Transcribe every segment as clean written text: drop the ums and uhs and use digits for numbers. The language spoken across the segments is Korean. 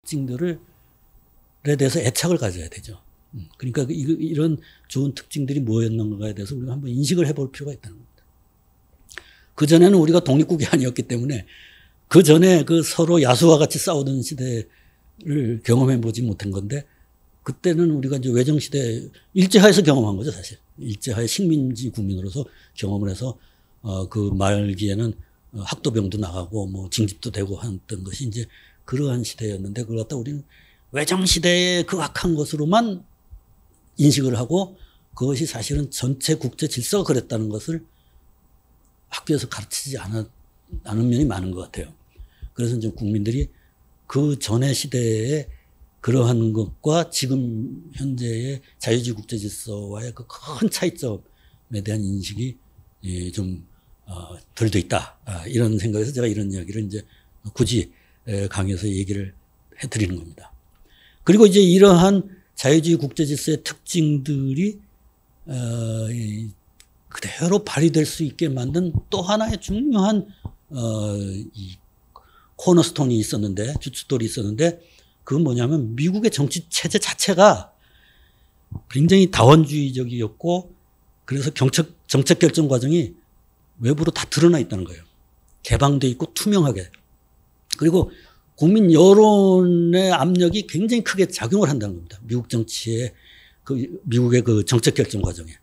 특징들에 대해서 애착을 가져야 되죠. 그러니까 이런 좋은 특징들이 뭐였는가에 대해서 우리가 한번 인식을 해볼 필요가 있다는 겁니다. 그전에는 우리가 독립국이 아니었기 때문에 그전에 그 서로 야수와 같이 싸우던 시대를 경험해 보지 못한 건데 그때는 우리가 이제 외정시대 일제하에서 경험한 거죠, 사실. 일제하에 식민지 국민으로서 경험을 해서 그 말기에는 학도병도 나가고 뭐 징집도 되고 했던 것이 이제 그러한 시대였는데 그걸 갖다 우리는 외정시대의 그 악한 것으로만 인식을 하고 그것이 사실은 전체 국제 질서가 그랬다는 것을 학교에서 가르치지 않은 면이 많은 것 같아요. 그래서 이제 국민들이 그 전의 시대에 그러한 것과 지금 현재의 자유주의 국제 질서와의 그 큰 차이점에 대한 인식이 좀 덜 돼 있다. 이런 생각에서 제가 이런 이야기를 이제 굳이 강의에서 얘기를 해드리는 겁니다. 그리고 이제 이러한 자유주의 국제 질서의 특징들이 그대로 발휘될 수 있게 만든 또 하나의 중요한 이 코너스톤이 있었는데, 주춧돌이 있었는데, 그건 뭐냐면 미국의 정치 체제 자체가 굉장히 다원주의적이었고, 그래서 정책 결정 과정이 외부로 다 드러나 있다는 거예요. 개방돼 있고 투명하게. 그리고 국민 여론의 압력이 굉장히 크게 작용을 한다는 겁니다. 미국 정치의 미국의 그 정책 결정 과정에.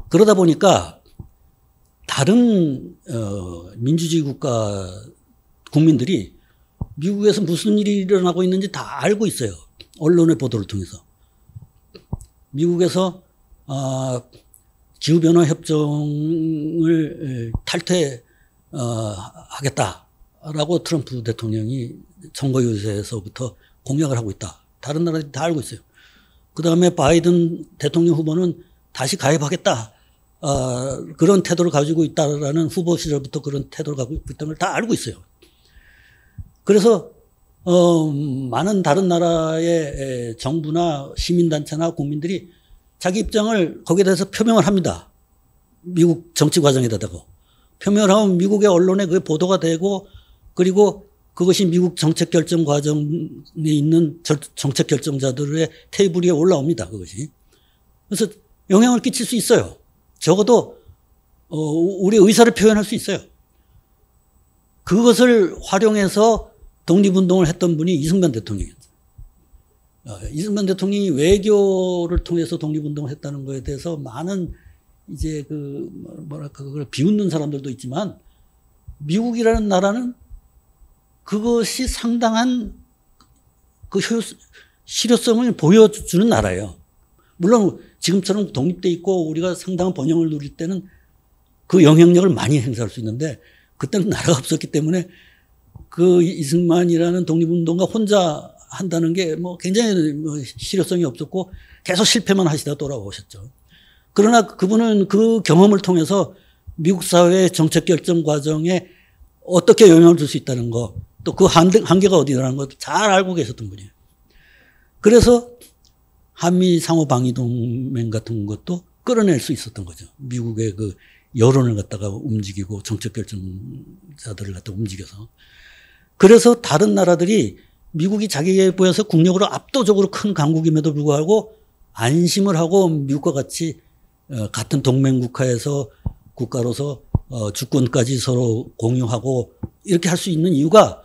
그러다 보니까 다른 민주주의 국가 국민들이 미국에서 무슨 일이 일어나고 있는지 다 알고 있어요. 언론의 보도를 통해서. 미국에서 기후변화 협정을 탈퇴하겠다라고 트럼프 대통령이 선거 유세에서부터 공약을 하고 있다. 다른 나라들이 다 알고 있어요. 그다음에 바이든 대통령 후보는 다시 가입하겠다. 그런 태도를 가지고 있다라는 후보 시절부터 그런 태도를 가지고 있다는 걸 다 알고 있어요. 그래서 많은 다른 나라의 정부나 시민단체나 국민들이 자기 입장을 거기에 대해서 표명을 합니다. 미국 정치 과정에다 대고. 표명을 하면 미국의 언론에 그게 보도가 되고 그리고 그것이 미국 정책 결정 과정에 있는 정책 결정자들의 테이블 위에 올라옵니다. 그것이. 그래서 영향을 끼칠 수 있어요. 적어도 우리의 의사를 표현할 수 있어요. 그것을 활용해서 독립운동을 했던 분이 이승만 대통령이었어요. 이승만 대통령이 외교를 통해서 독립운동을 했다는 것에 대해서 많은 이제 그걸 비웃는 사람들도 있지만 미국이라는 나라는 그것이 상당한 그 실효성을 보여주는 나라예요. 물론 지금처럼 독립돼 있고 우리가 상당한 번영을 누릴 때는 그 영향력을 많이 행사할 수 있는데 그때는 나라가 없었기 때문에 그 이승만이라는 독립운동가 혼자 한다는 게 뭐 굉장히 실효성이 없었고 계속 실패만 하시다 돌아오셨죠. 그러나 그분은 그 경험을 통해서 미국 사회의 정책 결정 과정에 어떻게 영향을 줄 수 있다는 거, 또 그 한계가 어디라는 것도 잘 알고 계셨던 분이에요. 그래서 한미 상호 방위 동맹 같은 것도 끌어낼 수 있었던 거죠. 미국의 그 여론을 갖다가 움직이고 정책 결정자들을 갖다가 움직여서. 그래서 다른 나라들이 미국이 자기에 보여서 국력으로 압도적으로 큰 강국임에도 불구하고 안심을 하고 미국과 같이 같은 동맹국가에서 국가로서 주권까지 서로 공유하고 이렇게 할 수 있는 이유가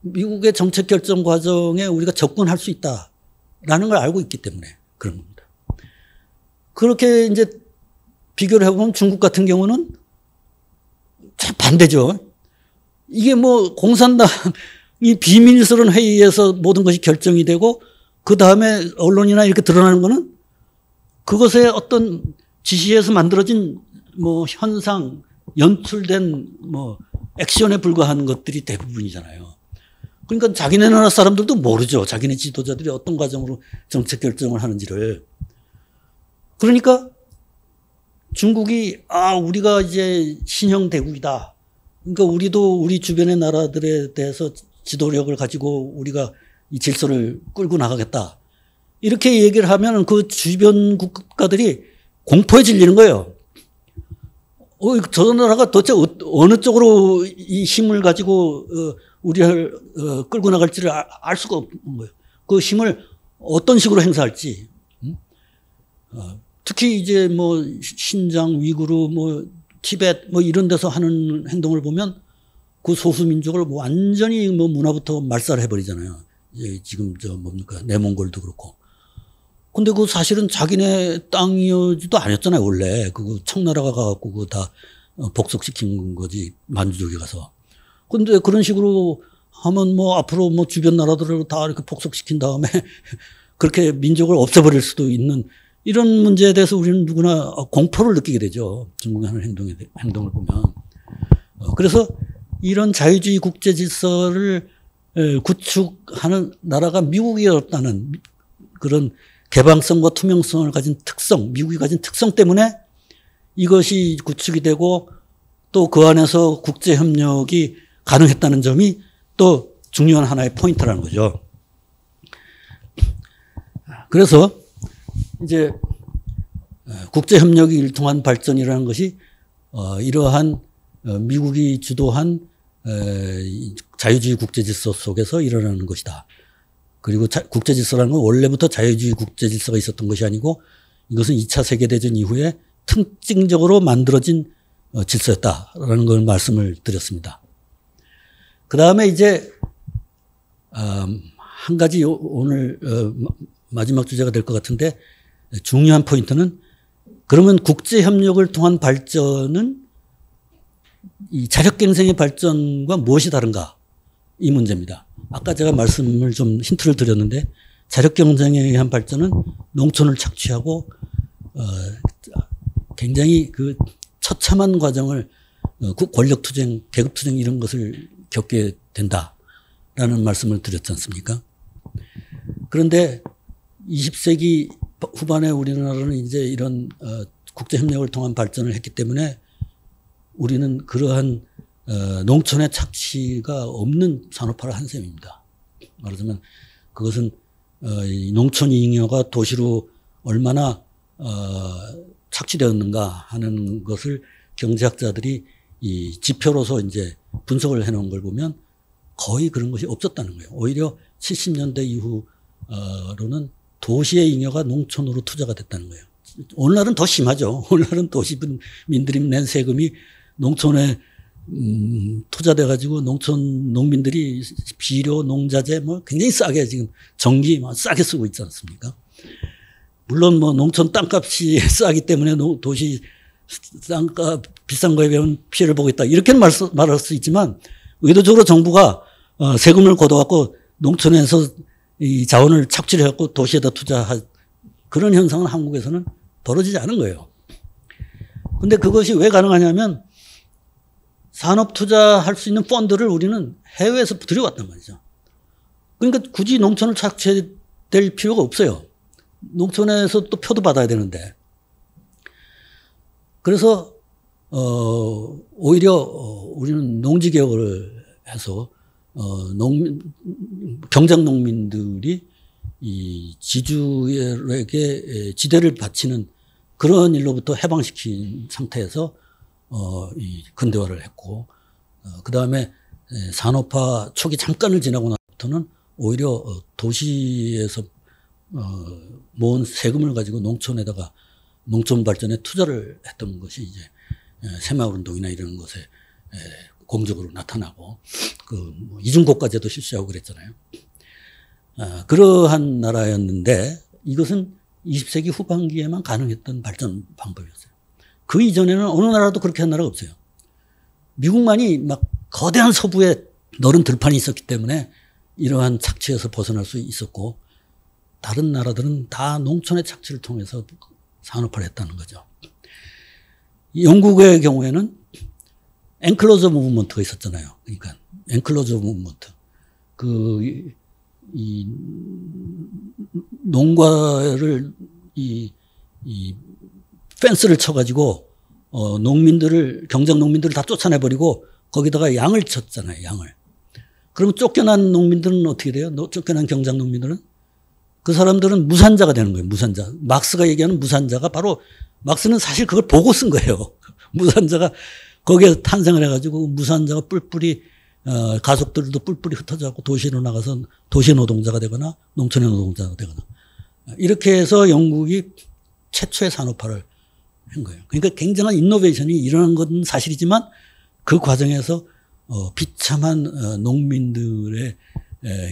미국의 정책 결정 과정에 우리가 접근할 수 있다라는 걸 알고 있기 때문에 그런 겁니다. 그렇게 이제 비교를 해보면 중국 같은 경우는 참 반대죠. 이게 뭐 공산당이 비밀스러운 회의에서 모든 것이 결정이 되고 그 다음에 언론이나 이렇게 드러나는 거는 그것의 어떤 지시에서 만들어진 뭐 현상, 연출된 뭐 액션에 불과한 것들이 대부분이잖아요. 그러니까 자기네 나라 사람들도 모르죠. 자기네 지도자들이 어떤 과정으로 정책 결정을 하는지를. 그러니까 중국이 우리가 이제 신형 대국이다. 그러니까 우리도 우리 주변의 나라들에 대해서 지도력을 가지고 우리가 이 질서를 끌고 나가겠다. 이렇게 얘기를 하면 그 주변 국가들이 공포에 질리는 거예요. 저 나라가 도대체 어느 쪽으로 이 힘을 가지고 우리를 끌고 나갈지를 알 수가 없는 거예요. 그 힘을 어떤 식으로 행사할지. 특히 이제 뭐 신장, 위구르, 뭐 티벳 뭐 이런 데서 하는 행동을 보면 그 소수 민족을 완전히 뭐 문화부터 말살해 버리잖아요. 지금 저 뭡니까 내몽골도 그렇고. 근데 그 사실은 자기네 땅이지도 아니었잖아요 원래. 그 청나라가 가갖고 그거 다 복속시킨 거지 만주족에 가서. 근데 그런 식으로 하면 뭐 앞으로 뭐 주변 나라들을 다 이렇게 복속시킨 다음에 그렇게 민족을 없애버릴 수도 있는 이런 문제에 대해서 우리는 누구나 공포를 느끼게 되죠. 중국이 하는 행동을 보면. 그래서 이런 자유주의 국제 질서를 구축하는 나라가 미국이었다는 그런 개방성과 투명성을 가진 특성, 미국이 가진 특성 때문에 이것이 구축이 되고 또 그 안에서 국제협력이 가능했다는 점이 또 중요한 하나의 포인트라는 거죠. 그래서 이제 국제협력이 일통한 발전이라는 것이 이러한 미국이 주도한 자유주의 국제질서 속에서 일어나는 것이다. 그리고 국제질서라는 건 원래부터 자유주의 국제질서가 있었던 것이 아니고 이것은 2차 세계대전 이후에 특징적으로 만들어진 질서였다라는 걸 말씀을 드렸습니다. 그 다음에 이제 한 가지 오늘 마지막 주제가 될 것 같은데 중요한 포인트는 그러면 국제협력을 통한 발전은 이 자력갱생의 발전과 무엇이 다른가 이 문제입니다. 아까 제가 말씀을 좀 힌트를 드렸는데 자력경쟁에 의한 발전은 농촌을 착취하고 굉장히 그 처참한 과정을 권력투쟁, 계급투쟁 이런 것을 겪게 된다라는 말씀을 드렸지 않습니까? 그런데 20세기 후반에 우리나라는 이제 이런 국제협력을 통한 발전을 했기 때문에 우리는 그러한 농촌의 착취가 없는 산업화를 한 셈입니다. 말하자면 그것은 농촌 잉여가 도시로 얼마나 착취되었는가 하는 것을 경제학자들이 이 지표로서 이제 분석을 해놓은 걸 보면 거의 그런 것이 없었다는 거예요. 오히려 70년대 이후로는 도시의 잉여가 농촌으로 투자가 됐다는 거예요. 오늘날은 더 심하죠. 오늘날은 도시민들이 낸 세금이 농촌에 투자돼 가지고 농촌 농민들이 비료, 농자재 뭐 굉장히 싸게 지금 전기 막 싸게 쓰고 있지 않습니까? 물론 뭐 농촌 땅값이 싸기 때문에 도시 땅값 비싼 거에 비하면 피해를 보고 있다. 이렇게는 말할 수 있지만 의도적으로 정부가 세금을 걷어갖고 농촌에서 이 자원을 착취를 해갖고 도시에다 투자할 그런 현상은 한국에서는 벌어지지 않은 거예요. 근데 그것이 왜 가능하냐면 산업 투자할 수 있는 펀드를 우리는 해외에서 들여왔단 말이죠. 그러니까 굳이 농촌을 착취될 필요가 없어요. 농촌에서 또 표도 받아야 되는데. 그래서 오히려 우리는 농지개혁을 해서 경장 농민들이 이 지주에게 지대를 바치는 그런 일로부터 해방시킨 상태에서 이 근대화를 했고, 그 다음에 산업화 초기 잠깐을 지나고 나서부터는 오히려 도시에서 모은 세금을 가지고 농촌에다가 농촌 발전에 투자를 했던 것이 이제 새마을운동이나 이런 것에 공적으로 나타나고 그 이중고가제도 실시하고 그랬잖아요. 그러한 나라였는데 이것은 20세기 후반기에만 가능했던 발전 방법이었어요. 그 이전에는 어느 나라도 그렇게 한 나라가 없어요. 미국만이 막 거대한 서부에 넓은 들판이 있었기 때문에 이러한 착취에서 벗어날 수 있었고 다른 나라들은 다 농촌의 착취를 통해서 산업화를 했다는 거죠. 영국의 경우에는 엔클로저 무브먼트가 있었잖아요. 그러니까 엔클로저 무브먼트. 이 농가를 이 펜스를 쳐가지고 농민들을 경장 농민들을 다 쫓아내버리고 거기다가 양을 쳤잖아요. 양을. 그러면 쫓겨난 농민들은 어떻게 돼요? 쫓겨난 경장 농민들은 그 사람들은 무산자가 되는 거예요. 무산자. 막스가 얘기하는 무산자가 바로 막스는 사실 그걸 보고 쓴 거예요. 무산자가 거기에 탄생을 해가지고 무산자가 뿔뿔이 가족들도 뿔뿔이 흩어져갖고 도시로 나가서 도시 노동자가 되거나 농촌의 노동자가 되거나 이렇게 해서 영국이 최초의 산업화를 한 거예요. 그러니까 굉장한 인노베이션이 일어난 건 사실이지만 그 과정에서 비참한 농민들의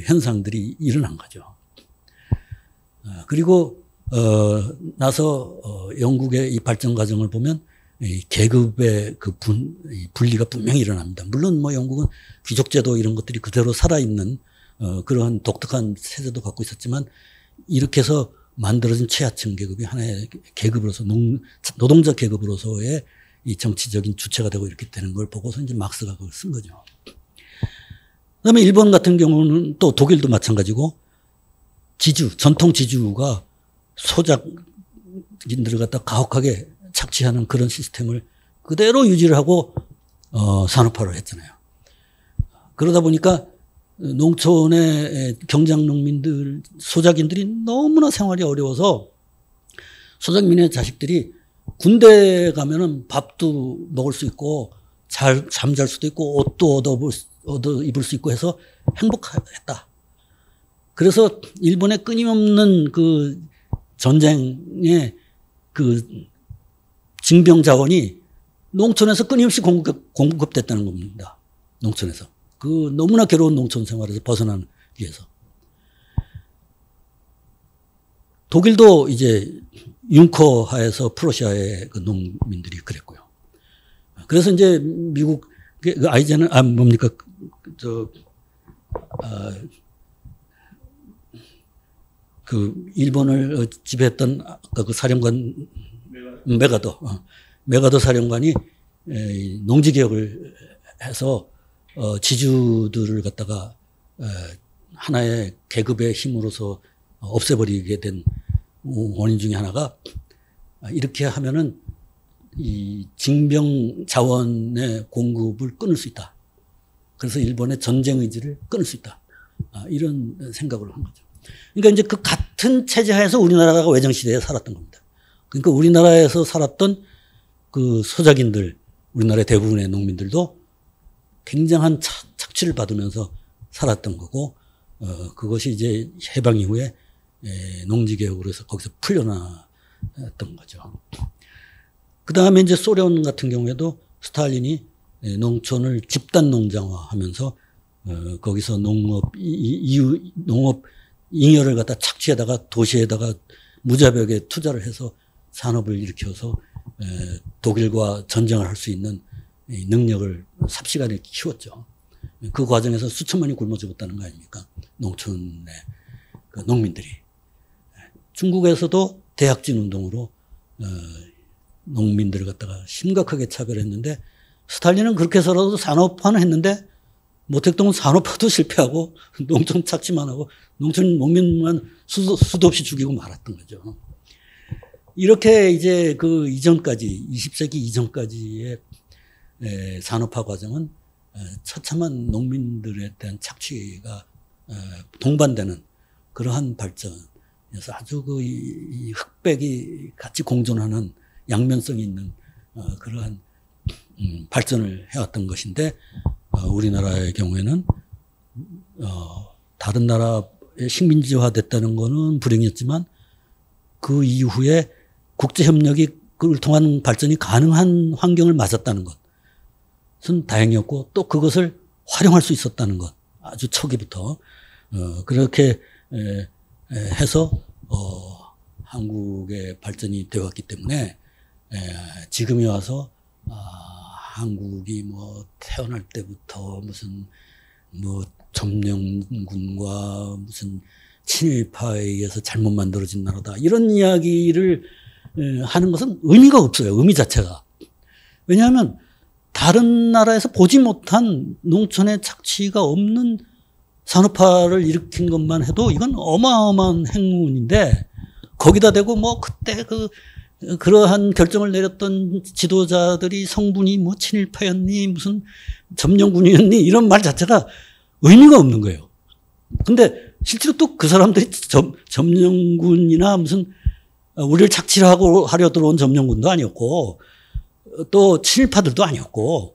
현상들이 일어난 거죠. 그리고 나서 영국의 이 발전 과정을 보면 이 계급의 그 분리가 분명히 일어납니다. 물론 뭐 영국은 귀족제도 이런 것들이 그대로 살아있는 그러한 독특한 세제도 갖고 있었지만 이렇게 해서 만들어진 최하층 계급이 하나의 계급으로서 노동자 계급으로서의 이 정치적인 주체가 되고 이렇게 되는 걸 보고서 이제 막스가 그걸 쓴 거죠. 그다음에 일본 같은 경우는 또 독일도 마찬가지고 전통 지주가 소작인들을 갖다 가혹하게 착취하는 그런 시스템을 그대로 유지를 하고 산업화를 했잖아요. 그러다 보니까 농촌의 경장 농민들, 소작인들이 너무나 생활이 어려워서 소작민의 자식들이 군대 가면은 밥도 먹을 수 있고 잠잘 수도 있고 옷도 얻어 입을 수 있고 해서 행복했다. 그래서 일본의 끊임없는 그 전쟁의 그 징병 자원이 농촌에서 끊임없이 공급됐다는 겁니다. 농촌에서. 그 너무나 괴로운 농촌 생활에서 벗어나기 위해서. 독일도 이제 융커 하에서 프로시아의 그 농민들이 그랬고요. 그래서 이제 미국, 아이젠은, 뭡니까, 그 일본을 지배했던 아까 그 사령관 메가더 사령관이 농지개혁을 해서 지주들을 갖다가 하나의 계급의 힘으로서 없애버리게 된 원인 중에 하나가 이렇게 하면은 이 징병 자원의 공급을 끊을 수 있다. 그래서 일본의 전쟁 의지를 끊을 수 있다. 이런 생각을 한 거죠. 그러니까 이제 그 같은 체제 하에서 우리나라가 외정시대에 살았던 겁니다. 그러니까 우리나라에서 살았던 그 소작인들, 우리나라의 대부분의 농민들도 굉장한 착취를 받으면서 살았던 거고, 그것이 이제 해방 이후에 농지개혁으로 해서 거기서 풀려났던 거죠. 그 다음에 이제 소련 같은 경우에도 스탈린이 농촌을 집단 농장화하면서 거기서 농업 잉여를 갖다 착취에다가 도시에다가 무자벽에 투자를 해서 산업을 일으켜서 독일과 전쟁을 할 수 있는 능력을 삽시간에 키웠죠. 그 과정에서 수천만이 굶어 죽었다는 거 아닙니까? 농촌의 그 농민들이. 중국에서도 대약진 운동으로 농민들을 갖다가 심각하게 차별했는데 스탈린은 그렇게 해서라도 산업화는 했는데 모택동은 산업화도 실패하고 농촌 착취만 하고 농촌 농민만 수도 없이 죽이고 말았던 거죠. 이렇게 이제 그 이전까지 20세기 이전까지의 산업화 과정은 처참한 농민들에 대한 착취가 동반되는 그러한 발전에서 아주 그 이 흑백이 같이 공존하는 양면성이 있는 그러한 발전을 해왔던 것인데 우리나라의 경우에는 다른 나라의 식민지화 됐다는 거는 불행이었지만 그 이후에 국제협력이 그걸 통한 발전이 가능한 환경을 맞았다는 것은 다행이었고 또 그것을 활용할 수 있었다는 것 아주 초기부터 그렇게 해서 한국의 발전이 되었기 때문에 지금에 와서 한국이 뭐 태어날 때부터 무슨 뭐 점령군과 무슨 친일파에 의해서 잘못 만들어진 나라다 이런 이야기를 하는 것은 의미가 없어요. 의미 자체가. 왜냐하면 다른 나라에서 보지 못한 농촌의 착취가 없는 산업화를 일으킨 것만 해도 이건 어마어마한 행운인데 거기다 대고 뭐 그때 그러한 결정을 내렸던 지도자들이 성분이 뭐 친일파였니 무슨 점령군이었니 이런 말 자체가 의미가 없는 거예요. 근데 실제로 또 그 사람들이 점령군이나 무슨 우리를 착취하고 하려 들어온 점령군도 아니었고 또 친일파들도 아니었고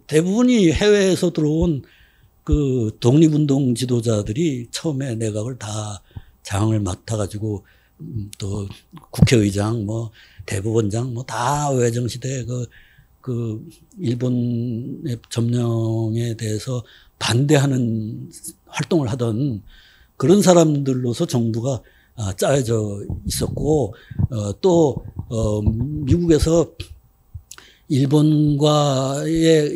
대부분이 해외에서 들어온 그 독립운동 지도자들이 처음에 내각을 다 장을 맡아가지고 또 국회의장 뭐 대법원장 뭐 다 외정시대 그 일본의 점령에 대해서 반대하는 활동을 하던 그런 사람들로서 정부가 짜여져 있었고 또 미국에서 일본과의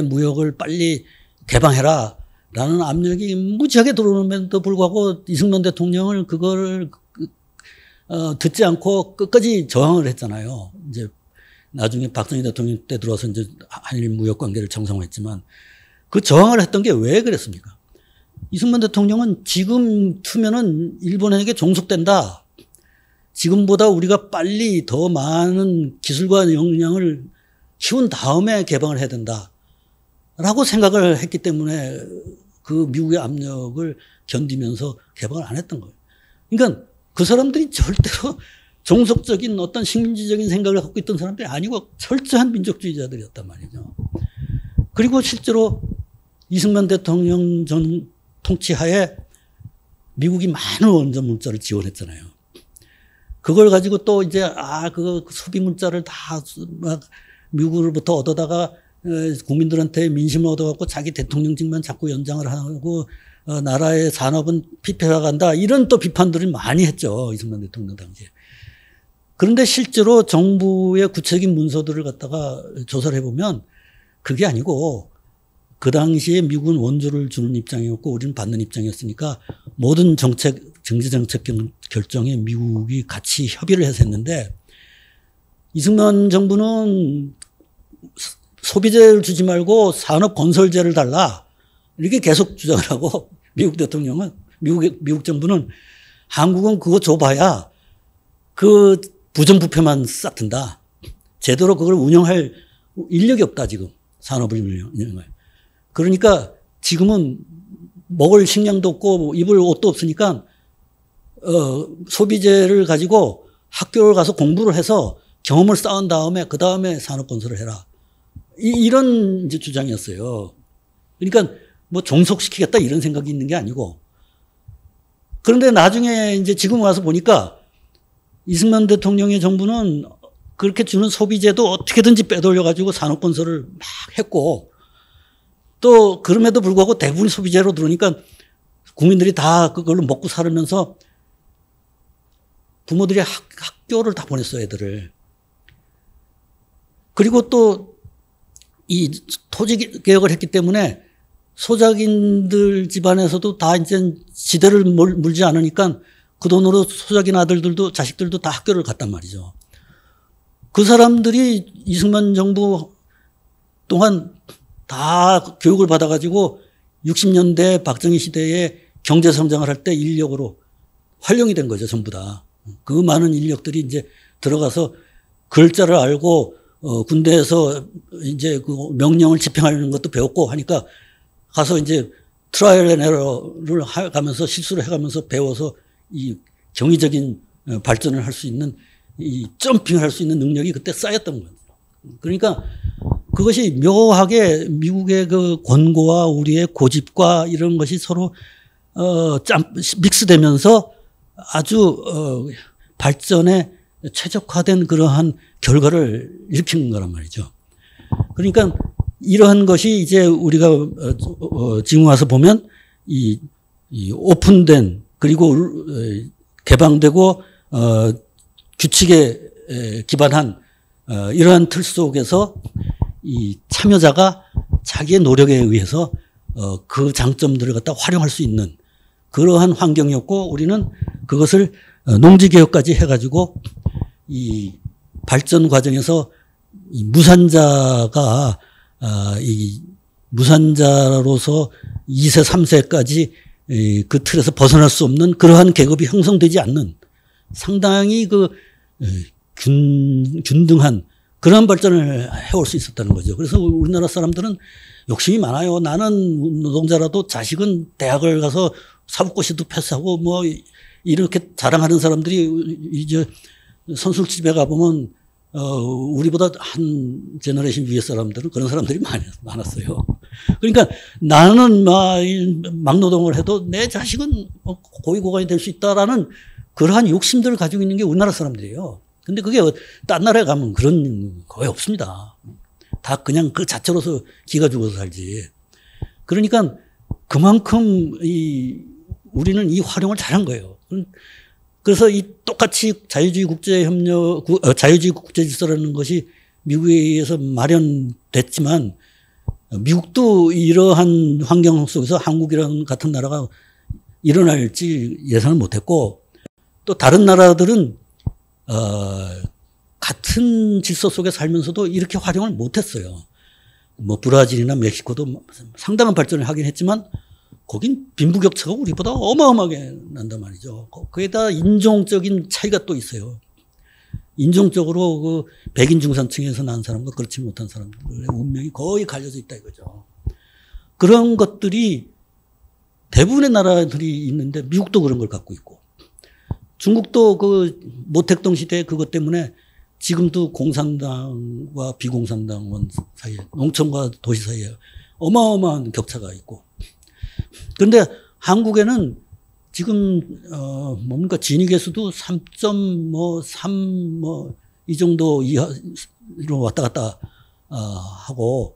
무역을 빨리 개방해라 라는 압력이 무지하게 들어오는데도 불구하고 이승만 대통령을 그걸 듣지 않고 끝까지 저항을 했잖아요. 이제 나중에 박정희 대통령 때 들어와서 이제 한일 무역 관계를 정상화했지만 그 저항을 했던 게 왜 그랬습니까? 이승만 대통령은 지금 투면은 일본에게 종속된다. 지금보다 우리가 빨리 더 많은 기술과 역량을 키운 다음에 개방을 해야 된다. 라고 생각을 했기 때문에 그 미국의 압력을 견디면서 개방을 안 했던 거예요. 그러니까 그 사람들이 절대로 종속적인 어떤 식민지적인 생각을 갖고 있던 사람들이 아니고 철저한 민족주의자들이었단 말이죠. 그리고 실제로 이승만 대통령 전 통치하에 미국이 많은 원전 물자를 지원했잖아요. 그걸 가지고 또 이제 그 소비 물자를 다 막 미국으로부터 얻어다가 국민들한테 민심을 얻어갖고 자기 대통령직만 자꾸 연장을 하고 나라의 산업은 피폐해간다 이런 또 비판들을 많이 했죠. 이승만 대통령 당시에. 그런데 실제로 정부의 구체적인 문서들을 갖다가 조사를 해보면 그게 아니고 그 당시에 미국은 원조를 주는 입장이었고 우리는 받는 입장이었으니까 모든 경제정책 결정에 미국이 같이 협의를 해서 했는데 이승만 정부는 소비재를 주지 말고 산업 건설재를 달라 이렇게 계속 주장을 하고 미국 대통령은 미국 정부는 한국은 그거 줘봐야 그 부정부패만 쌓든다. 제대로 그걸 운영할 인력이 없다 지금 산업을 운영할. 그러니까 지금은 먹을 식량도 없고 입을 옷도 없으니까 소비재를 가지고 학교를 가서 공부를 해서 경험을 쌓은 다음에 그 다음에 산업 건설을 해라. 이런 이제 주장이었어요. 그러니까 뭐 종속시키겠다 이런 생각이 있는 게 아니고. 그런데 나중에 이제 지금 와서 보니까 이승만 대통령의 정부는 그렇게 주는 소비재도 어떻게든지 빼돌려가지고 산업 건설을 막 했고 또 그럼에도 불구하고 대부분 소비재로 들어오니까 국민들이 다 그걸로 먹고 살으면서 부모들이 학교를 다 보냈어요, 애들을. 그리고 또 이 토지 개혁을 했기 때문에 소작인들 집안에서도 다 이제 지대를 물지 않으니까 그 돈으로 소작인 아들들도 자식들도 다 학교를 갔단 말이죠. 그 사람들이 이승만 정부 동안 다 교육을 받아가지고 60년대 박정희 시대에 경제 성장을 할 때 인력으로 활용이 된 거죠, 전부 다. 그 많은 인력들이 이제 들어가서 글자를 알고 군대에서 이제 그 명령을 집행하는 것도 배웠고 하니까 가서 이제 트라이얼 앤 에러를 가면서 실수를 해가면서 배워서 이 경이적인 발전을 할 수 있는 이 점핑을 할 수 있는 능력이 그때 쌓였던 거예요. 그러니까 그것이 묘하게 미국의 그 권고와 우리의 고집과 이런 것이 서로 믹스되면서 아주 발전에 최적화된 그러한 결과를 일으키는 거란 말이죠. 그러니까 이러한 것이 이제 우리가 지금 와서 보면 이 오픈된 그리고 개방되고 규칙에 기반한 이러한 틀 속에서 이 참여자가 자기의 노력에 의해서 그 장점들을 갖다 활용할 수 있는 그러한 환경이었고 우리는 그것을 농지개혁까지 해가지고 이 발전 과정에서 이 무산자가 이 무산자로서 2세, 3세까지 그 틀에서 벗어날 수 없는 그러한 계급이 형성되지 않는 상당히 그 균등한 그런 발전을 해올 수 있었다는 거죠. 그래서 우리나라 사람들은 욕심이 많아요. 나는 노동자라도 자식은 대학을 가서 사법고시도 패스하고 뭐 이렇게 자랑하는 사람들이 이제 선술집에 가보면 우리보다 한 제너레이션 위에 사람들은 그런 사람들이 많았어요. 그러니까 나는 막노동을 해도 내 자식은 고위고관이 될 수 있다라는 그러한 욕심들을 가지고 있는 게 우리나라 사람들이에요. 근데 그게 딴 나라에 가면 그런 거의 없습니다. 다 그냥 그 자체로서 기가 죽어서 살지. 그러니까 그만큼 우리는 이 활용을 잘한 거예요. 그래서 이 똑같이 자유주의 국제질서라는 것이 미국에 의해서 마련됐지만 미국도 이러한 환경 속에서 한국이라는 같은 나라가 일어날지 예상을 못했고 또 다른 나라들은 같은 질서 속에 살면서도 이렇게 활용을 못했어요. 뭐 브라질이나 멕시코도 상당한 발전을 하긴 했지만 거긴 빈부격차가 우리보다 어마어마하게 난단 말이죠. 거기에다 인종적인 차이가 또 있어요. 인종적으로 그 백인 중산층에서 난 사람과 그렇지 못한 사람들의 운명이 거의 갈려져 있다 이거죠. 그런 것들이 대부분의 나라들이 있는데 미국도 그런 걸 갖고 있고 중국도 그 모택동 시대 그것 때문에 지금도 공산당과 비공산당원 사이에 농촌과 도시 사이에 어마어마한 격차가 있고 그런데 한국에는 지금 뭡니까 진위계수도 3.3 이 정도 이하로 왔다 갔다 하고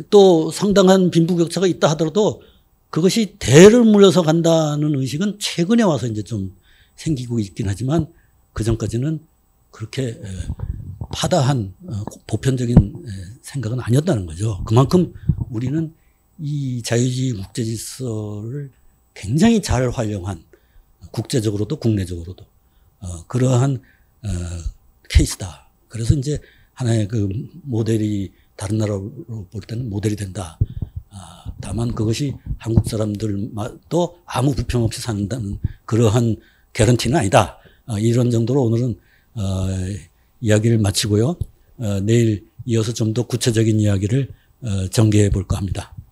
또 상당한 빈부격차가 있다 하더라도 그것이 대를 물려서 간다는 의식은 최근에 와서 이제 좀 생기고 있긴 하지만 그 전까지는 그렇게 파다한 보편적인 생각은 아니었다는 거죠. 그만큼 우리는 이 자유주의 국제질서를 굉장히 잘 활용한 국제적으로도 국내적으로도 그러한 케이스다. 그래서 이제 하나의 그 모델이 다른 나라로 볼 때는 모델이 된다. 다만 그것이 한국 사람들도 아무 불평 없이 산다는 그러한 개런티는 아니다. 이런 정도로 오늘은 이야기를 마치고요. 내일 이어서 좀 더 구체적인 이야기를 전개해 볼까 합니다.